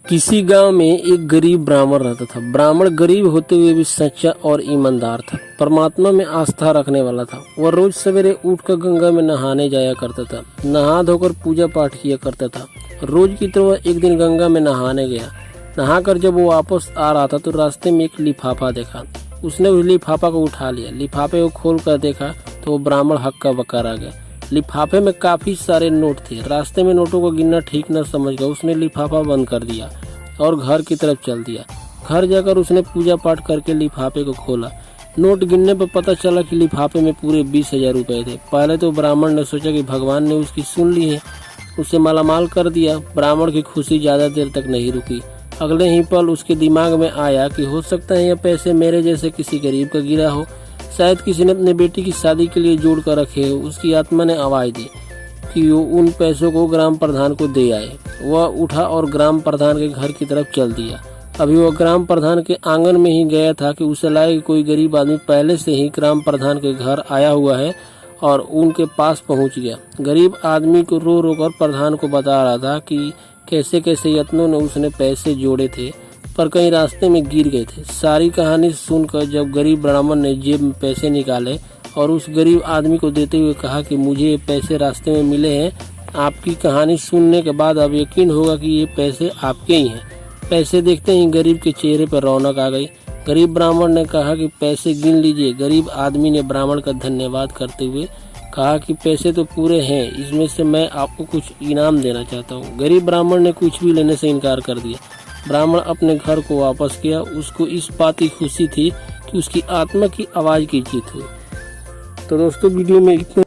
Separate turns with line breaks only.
किसी गांव में एक गरीब ब्राह्मण रहता था। ब्राह्मण गरीब होते हुए भी सच्चा और ईमानदार था। परमात्मा में आस्था रखने वाला था। वह रोज सवेरे उठकर गंगा में नहाने जाया करता था। नहा धोकर पूजा पाठ किया करता था। रोज की तरह एक दिन गंगा में नहाने गया। नहाकर जब वो वापस आ रहा था तो रास्ते में एक लिफाफा देखा। उसने उस लिफाफा को उठा लिया। लिफाफे को खोल कर देखा तो वो ब्राह्मण हक्का बक्का रह गया। लिफाफे में काफी सारे नोट थे। रास्ते में नोटों को गिनना ठीक न समझकर उसने लिफाफा बंद कर दिया और घर की तरफ चल दिया। घर जाकर उसने पूजा पाठ करके लिफाफे को खोला। नोट गिनने पर पता चला कि लिफाफे में पूरे 20,000 रुपए थे। पहले तो ब्राह्मण ने सोचा कि भगवान ने उसकी सुन ली है, उसे मालामाल कर दिया। ब्राह्मण की खुशी ज्यादा देर तक नहीं रुकी। अगले ही पल उसके दिमाग में आया कि हो सकता है यह पैसे मेरे जैसे किसी गरीब का गिरा हो। शायद किसी ने अपने बेटी की शादी के लिए जोड़ कर रखे हो। उसकी आत्मा ने आवाज दी कि वो उन पैसों को ग्राम प्रधान को दे आए। वह उठा और ग्राम प्रधान के घर की तरफ चल दिया। अभी वह ग्राम प्रधान के आंगन में ही गया था कि उसे लगा कि कोई गरीब आदमी पहले से ही ग्राम प्रधान के घर आया हुआ है और उनके पास पहुंच गया। गरीब आदमी को रो रो कर प्रधान को बता रहा था कि कैसे कैसे यत्नों ने उसने पैसे जोड़े थे पर कहीं रास्ते में गिर गए थे। सारी कहानी सुनकर जब गरीब ब्राह्मण ने जेब में पैसे निकाले और उस गरीब आदमी को देते हुए कहा कि मुझे ये पैसे रास्ते में मिले हैं, आपकी कहानी सुनने के बाद अब यकीन होगा कि ये पैसे आपके ही हैं। पैसे देखते ही गरीब के चेहरे पर रौनक आ गई। गरीब ब्राह्मण ने कहा कि पैसे गिन लीजिए। गरीब आदमी ने ब्राह्मण का धन्यवाद करते हुए कहा कि पैसे तो पूरे हैं, इसमें से मैं आपको कुछ इनाम देना चाहता हूँ। गरीब ब्राह्मण ने कुछ भी लेने से इनकार कर दिया। ब्राह्मण अपने घर को वापस गया। उसको इस बात की खुशी थी कि उसकी आत्मा की आवाज की जीत हुई। तो दोस्तों वीडियो में इतना